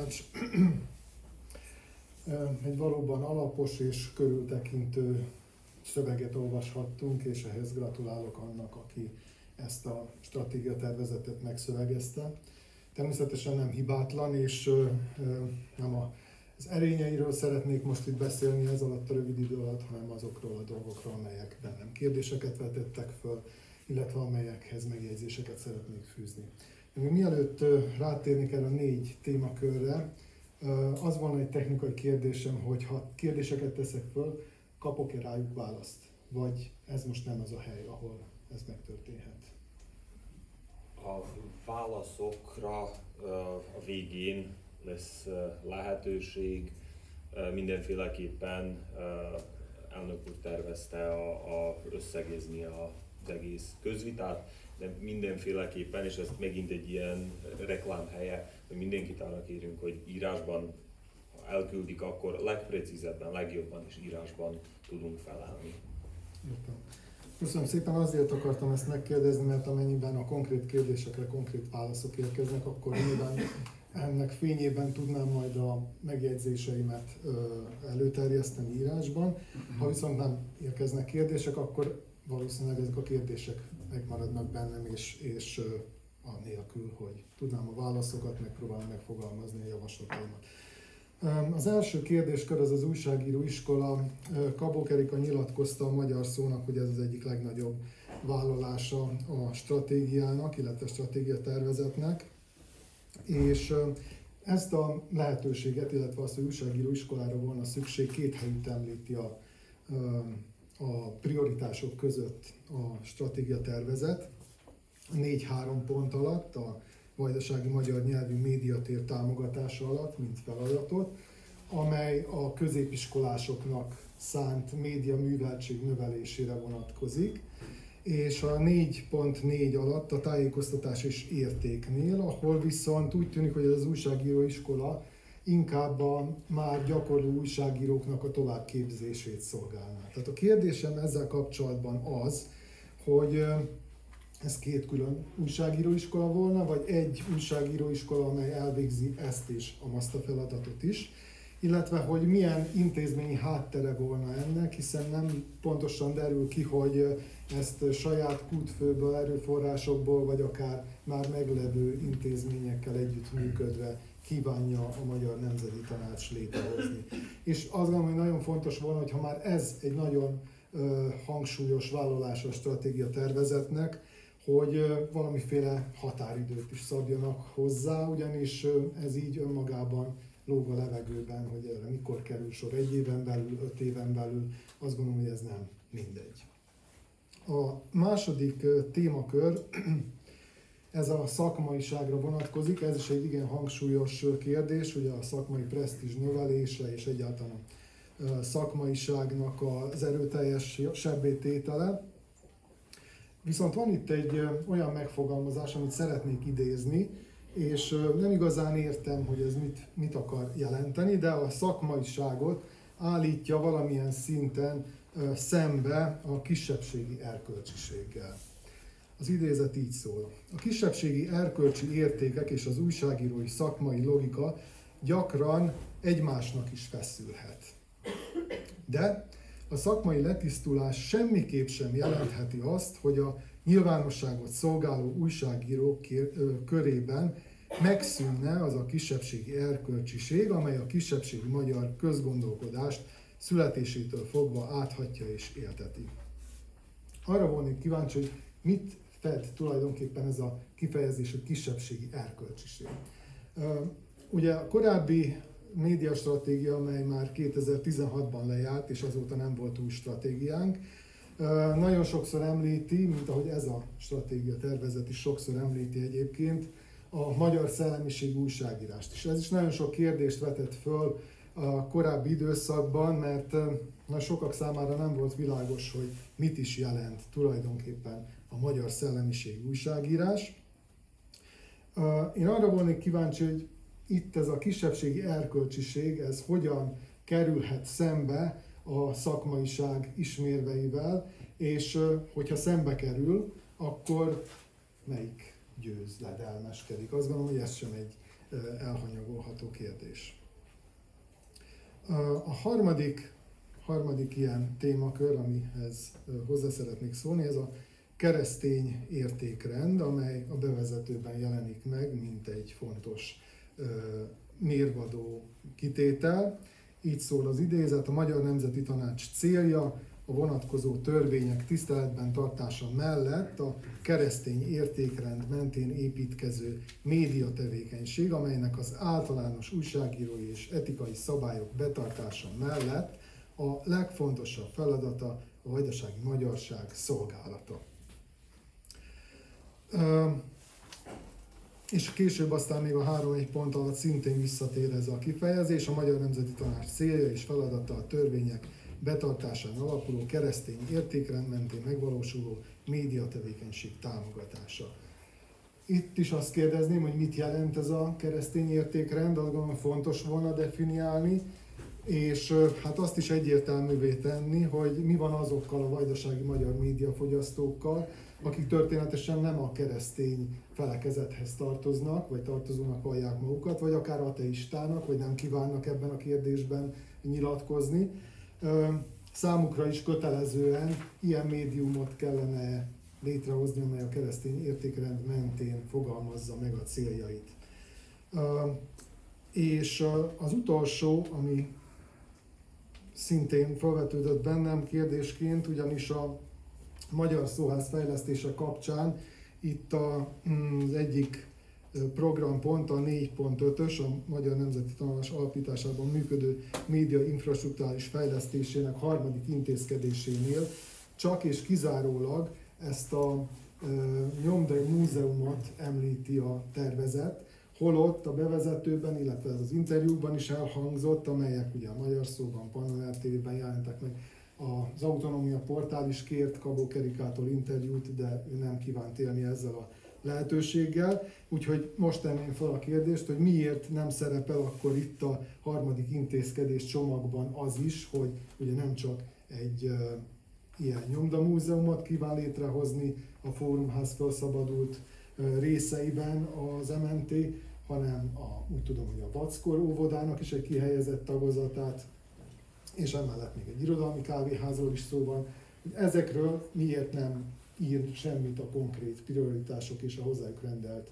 tanács. Egy valóban alapos és körültekintő szöveget olvashattunk, és ehhez gratulálok annak, aki ezt a stratégiatervezetet megszövegezte. Természetesen nem hibátlan, és nem az erényeiről szeretnék most itt beszélni ez alatt a rövid idő alatt, hanem azokról a dolgokról, amelyek bennem kérdéseket vetettek föl, illetve amelyekhez megjegyzéseket szeretnék fűzni. Még mielőtt rátérnék erre a 4 témakörre, az volna egy technikai kérdésem, hogy ha kérdéseket teszek föl, kapok-e rájuk választ? Vagy ez most nem az a hely, ahol ez megtörténhet? A válaszokra a végén lesz lehetőség. Mindenféleképpen elnök úr tervezte összegezni az egész közvitát, de mindenféleképpen, és ez megint egy ilyen reklámhelye, hogy mindenkit arra kérünk, hogy írásban, ha elküldik, akkor legprecízebben, legjobban is írásban tudunk felelni. Értem. Köszönöm szépen, azért akartam ezt megkérdezni, mert amennyiben a konkrét kérdésekre konkrét válaszok érkeznek, akkor nyilván ennek fényében tudnám majd a megjegyzéseimet előterjeszteni írásban. Ha viszont nem érkeznek kérdések, akkor valószínűleg ezek a kérdések megmaradnak bennem, és anélkül, hogy tudnám a válaszokat, megpróbálom megfogalmazni a javaslataimat. Az első kérdéskör az újságíró iskola. Kabók Erika nyilatkozta a Magyar Szónak, hogy ez az egyik legnagyobb vállalása a stratégiának, illetve a stratégiatervezetnek. És ezt a lehetőséget, illetve azt, hogy újságíró iskolára volna szükség, 2 helyütt említi a prioritások között a stratégiatervezet. 4-3 pont alatt, a vajdasági magyar nyelvű médiatér támogatása alatt, mint feladatot, amely a középiskolásoknak szánt média műveltség növelésére vonatkozik, és a 4.4 alatt a tájékoztatás és értéknél, ahol viszont úgy tűnik, hogy ez az újságíróiskola inkább a már gyakorló újságíróknak a továbbképzését szolgálná. Tehát a kérdésem ezzel kapcsolatban az, hogy ez 2 külön újságíróiskola volna, vagy egy újságíróiskola, amely elvégzi ezt és azt a feladatot is, illetve hogy milyen intézményi háttere volna ennek, hiszen nem pontosan derül ki, hogy ezt saját kútfőből, erőforrásokból, vagy akár már meglevő intézményekkel együttműködve kívánja a Magyar Nemzeti Tanács létrehozni. És azt gondolom, hogy nagyon fontos volna, hogy ha már ez egy nagyon hangsúlyos vállalás a stratégiatervezetnek, hogy valamiféle határidőt is szabjanak hozzá, ugyanis ez így önmagában lóg a levegőben, hogy erre mikor kerül sor, 1 éven belül, 5 éven belül, azt gondolom, hogy ez nem mindegy. A második témakör, ez a szakmaiságra vonatkozik, ez is egy igen hangsúlyos kérdés, ugye a szakmai presztízs növelése és egyáltalán a szakmaiságnak az erőteljesebbé tétele. Viszont van itt egy olyan megfogalmazás, amit szeretnék idézni, és nem igazán értem, hogy ez mit akar jelenteni, de a szakmaiságot állítja valamilyen szinten szembe a kisebbségi erkölcsiséggel. Az idézet így szól. A kisebbségi erkölcsi értékek és az újságírói szakmai logika gyakran egymásnak is feszülhet. De a szakmai letisztulás semmiképp sem jelentheti azt, hogy a nyilvánosságot szolgáló újságírók körében megszűnne az a kisebbségi erkölcsiség, amely a kisebbségi magyar közgondolkodást születésétől fogva áthatja és élteti. Arra volnék kíváncsi, hogy mit fed tulajdonképpen ez a kifejezés, a kisebbségi erkölcsiség. Ugye a korábbi médiastratégia, amely már 2016-ban lejárt, és azóta nem volt új stratégiánk, nagyon sokszor említi, mint ahogy ez a stratégia tervezet is sokszor említi egyébként, a magyar szellemiség újságírást. És ez is nagyon sok kérdést vetett föl a korábbi időszakban, mert sokak számára nem volt világos, hogy mit is jelent tulajdonképpen a magyar szellemiség újságírás. Én arra volnék kíváncsi, hogy itt ez a kisebbségi erkölcsiség, ez hogyan kerülhet szembe a szakmaiság ismérveivel, és hogyha szembe kerül, akkor melyik győz, ledelmeskedik. Azt gondolom, hogy ez sem egy elhanyagolható kérdés. A harmadik ilyen témakör, amihez hozzá szeretnék szólni, ez a keresztény értékrend, amely a bevezetőben jelenik meg, mint egy fontos mérvadó kitétel. Így szól az idézet: a Magyar Nemzeti Tanács célja a vonatkozó törvények tiszteletben tartása mellett a keresztény értékrend mentén építkező médiatevékenység, amelynek az általános újságírói és etikai szabályok betartása mellett a legfontosabb feladata a vajdasági magyarság szolgálata. És később aztán még a 3.1 pont alatt szintén visszatér ez a kifejezés: a Magyar Nemzeti Tanács célja és feladata a törvények betartásán alapuló keresztény értékrend mentén megvalósuló médiatevékenység támogatása. Itt is azt kérdezném, hogy mit jelent ez a keresztény értékrend, azt gondolom fontos volna definiálni, és hát azt is egyértelművé tenni, hogy mi van azokkal a vajdasági magyar médiafogyasztókkal, akik történetesen nem a keresztény felekezethez tartoznak, vagy tartozónak vallják magukat, vagy akár ateistának, vagy nem kívánnak ebben a kérdésben nyilatkozni. Számukra is kötelezően ilyen médiumot kellene létrehozni, amely a keresztény értékrend mentén fogalmazza meg a céljait. És az utolsó, ami szintén felvetődött bennem kérdésként, ugyanis a magyar szóház fejlesztése kapcsán itt az egyik programpont, a 4.5-ös, a Magyar Nemzeti Tanács alapításában működő média infrastrukturális fejlesztésének 3. intézkedésénél csak és kizárólag ezt a nyomdai múzeumot említi a tervezet, holott a bevezetőben, illetve az interjúkban is elhangzott, amelyek ugye a Magyar Szóban, Pannon TV-ben jelentek meg. Az Autonómia Portál is kért Kabó Kerikától interjút, de ő nem kívánt élni ezzel a lehetőséggel. Úgyhogy most tenném fel a kérdést, hogy miért nem szerepel akkor itt a 3. intézkedés csomagban az is, hogy ugye nem csak egy ilyen nyomdamúzeumot kíván létrehozni a Fórumház felszabadult részeiben az MNT, hanem úgy tudom, hogy a Vackor óvodának is egy kihelyezett tagozatát, és emellett még egy irodalmi kávéházról is szó van, hogy ezekről miért nem ír semmit a konkrét prioritások és a hozzájuk rendelt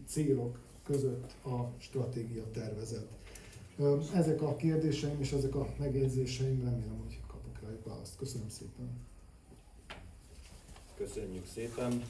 célok között a stratégia tervezet. Ezek a kérdéseim és ezek a megjegyzéseim, remélem, hogy kapok rájuk választ. Köszönöm szépen! Köszönjük szépen!